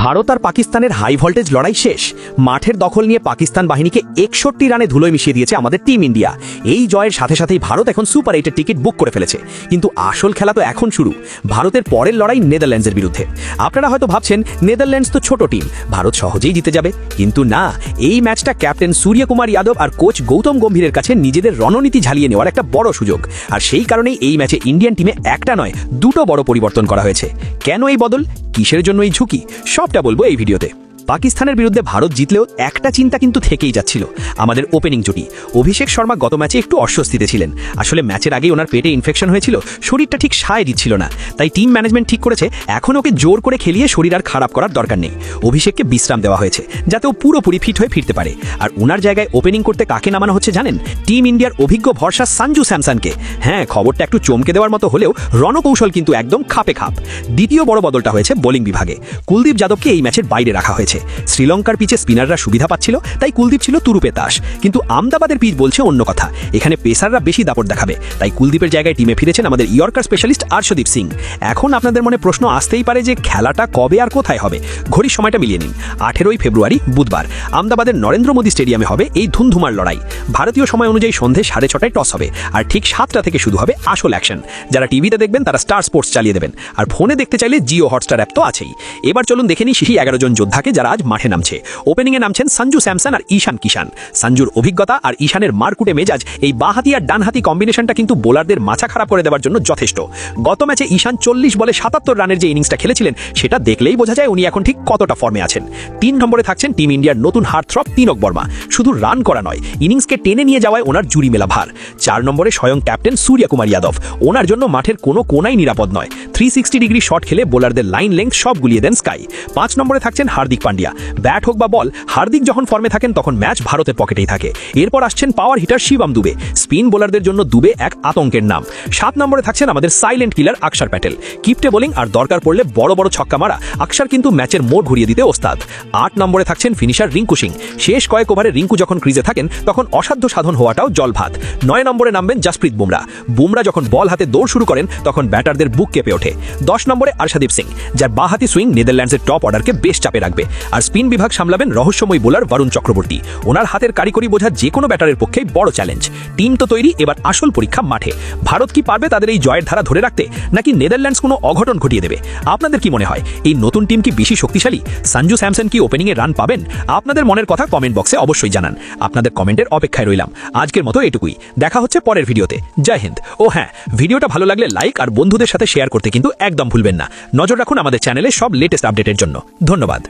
ভারত আর পাকিস্তানের high voltage লড়াই শেষ। মাঠের দখল নিয়ে পাকিস্তান বাহিনীকে 61 রানে ধুলোয় মিশিয়ে দিয়েছে আমাদের টিম ইন্ডিয়া। এই জয়ের সাথে সাথেই ভারত এখন সুপার 8-এর টিকিট বুক করে ফেলেছে। কিন্তু আসল খেলা তো এখন শুরু। ভারতের পরের লড়াই নেদারল্যান্ডসের বিরুদ্ধে। আপনারা হয়তো ভাবছেন নেদারল্যান্ডস তো ছোট টিম, ভারত সহজেই জিতে যাবে, কিন্তু না। এই ম্যাচটা ক্যাপ্টেন সূর্যকুমার যাদব আর কোচ গৌতম গম্ভীরের কাছে নিজেদের রণনীতি ঝালিয়ে নেওয়ার একটা বড় সুযোগ। আর সেই কারণেই এই ম্যাচে ইন্ডিয়ান টিমে একটা নয়, দুটো বড় পরিবর্তন করা হয়েছে। কেন এই বদল, কিসের জন্য এই ঝুঁকি, সবটা বলবো এই ভিডিওতে। পাকিস্তানের বিরুদ্ধে ভারত জিতলেও একটা চিন্তা কিন্তু থেকেই যাচ্ছিল, আমাদের ওপেনিং জুটি। অভিষেক শর্মা গত ম্যাচে একটু অস্বস্তিতে ছিলেন। আসলে ম্যাচের আগেই ওনার পেটে ইনফেকশন হয়েছিল, শরীরটা ঠিক সায় দিচ্ছিল না। তাই টিম ম্যানেজমেন্ট ঠিক করেছে এখন ওকে জোর করে খেলিয়ে শরীর আর খারাপ করার দরকার নেই। অভিষেককে বিশ্রাম দেওয়া হয়েছে যাতে ও পুরোপুরি ফিট হয়ে ফিরতে পারে। আর ওনার জায়গায় ওপেনিং করতে কাকে নামানো হচ্ছে জানেন? টিম ইন্ডিয়ার অভিজ্ঞ ভরসা সঞ্জু স্যামসনকে। হ্যাঁ, খবরটা একটু চমকে দেওয়ার মতো হলেও রণকৌশল কিন্তু একদম খাপে খাপ। দ্বিতীয় বড় বদলটা হয়েছে বোলিং বিভাগে। কুলদীপ যাদবকে এই ম্যাচের বাইরে রাখা হয়েছে। শ্রীলঙ্কার পিচে স্পিনাররা সুবিধা পাচ্ছিল, তাই কুলদীপ ছিল তুরুপে তাস। কিন্তু আমদাবাদের পিচ বলছে অন্য কথা। এখানে পেসাররা বেশি দাপট দেখাবে, তাই কুলদীপের জায়গায় টিমে ফিরেছেন আমাদের ইয়র্কার স্পেশালিস্ট আর্শদীপ সিং। এখন আপনাদের মনে প্রশ্ন আসতেই পারে যে খেলাটা কবে আর কোথায় হবে। ঘড়ির সময়টা মিলিয়ে নিন। 18 ফেব্রুয়ারি বুধবার আমদাবাদের নরেন্দ্র মোদী স্টেডিয়ামে হবে এই ধুমধুমার লড়াই। ভারতীয় সময় অনুযায়ী সন্ধে 6:30টায় টস হবে, আর ঠিক 7টা থেকে শুরু হবে আসল অ্যাকশন। যারা টিভিতে দেখবেন তারা স্টার স্পোর্টস চালিয়ে দেবেন, আর ফোনে দেখতে চাইলে জিও হটস্টার অ্যাপ তো আছেই। এবার চলুন দেখে নিই সেই 11 জন যোদ্ধাকে যারা আজ মাঠে নামছে। ওপেনিংয়ে নামছেন সঞ্জু স্যামসন আর ঈশান কিষান। সঞ্জুর অভিজ্ঞতা আর ঈশানের মারকুটে মেজাজ, এই বাঁহাতি আর ডানহাতি কম্বিনেশনটা কিন্তু বোলারদের মাথা খারাপ করে দেওয়ার জন্য যথেষ্ট। গত ম্যাচে ঈশান 40 বলে 77 রানের যে ইনিংসটা খেলেছিলেন, সেটা দেখলেই বোঝা যায় উনি এখন ঠিক কতটা ফর্মে আছেন। 3 নম্বরে থাকছেন টিম ইন্ডিয়ার নতুন হার্টথ্রব তিলক বর্মা। শুধু রান করা নয়, ইনিংসকে টেনে নিয়ে যাওয়ায় ওনার জুরি মেলা ভার। 4 নম্বরে স্বয়ং ক্যাপ্টেন সূর্যকুমার যাদব। ওনার জন্য মাঠের কোনো কোনাই নিরাপদ নয়। 360 ডিগ্রি শট খেলে বোলারদের লাইন লেংথ সব গুলিয়ে দেন স্কাই। 5 নম্বরে থাকছেন হার্দিক পান্ডিয়া। ব্যাট হোক বা বল, হার্দিক যখন ফর্মে থাকেন তখন ম্যাচ ভারতের পকেটেই থাকে। এরপর আসছেন power hitter Shivam Dube. Spin বোলারদের জন্য দুবে এক আতঙ্কের নাম। 7 নম্বরে থাকছেন আমাদের সাইলেন্ট কিলার অক্ষর প্যাটেল। কিপটে বোলিং আর দরকার পড়লে বড় বড় ছক্কা মারা অক্ষর কিন্তু ম্যাচের মোড় ঘুরিয়ে দিতে ওস্তাদ। 8 নম্বরে থাকছেন ফিনিশার রিঙ্কু সিং। শেষ কয়েক ওভারে রিঙ্কু যখন ক্রিজে থাকেন তখন অসাধ্য সাধন হওয়াটাও জলভাত। 9 নম্বরে নামবেন জসপ্রীত বুমরা। বুমরা যখন বল হাতে দৌড় শুরু করেন তখন ব্যাটারদের বুক কেঁপে ওঠে। 10 নম্বরে আর্শদীপ সিং, যার বাঁহাতি সুইং নেদারল্যান্ডসের টপ অর্ডারকে বেশ চাপে রাখবে। আর স্পিন বিভাগ সামলাবেন রহস্যময় বোলার বরুণ চক্রবর্তী। ওনার হাতের কারিগরি বোঝা যে কোনো ব্যাটারের পক্ষেই বড় চ্যালেঞ্জ। টিম তো তৈরি, এবার আসল পরীক্ষা মাঠে। ভারত কি পারবে তাদের এই জয়ের ধারা ধরে রাখতে, নাকি নেদারল্যান্ডস কোনো অঘটন ঘটিয়ে দেবে? আপনাদের কি মনে হয়, এই নতুন টিম কি বেশি শক্তিশালী? সঞ্জু স্যামসন কি ওপেনিংয়ে রান পাবেন? আপনাদের মনের কথা কমেন্ট বক্সে অবশ্যই জানান। আপনাদের কমেন্টের অপেক্ষায় রইলাম। আজকের মতো এটুকুই, দেখা হচ্ছে পরের ভিডিওতে। জয় হিন্দ। ও হ্যাঁ, ভিডিওটা ভালো লাগলে লাইক আর বন্ধুদের সাথে শেয়ার করতে কিন্তু একদম ভুলবেন না। নজর রাখুন আমাদের চ্যানেলে সব লেটেস্ট আপডেটের জন্য। ধন্যবাদ।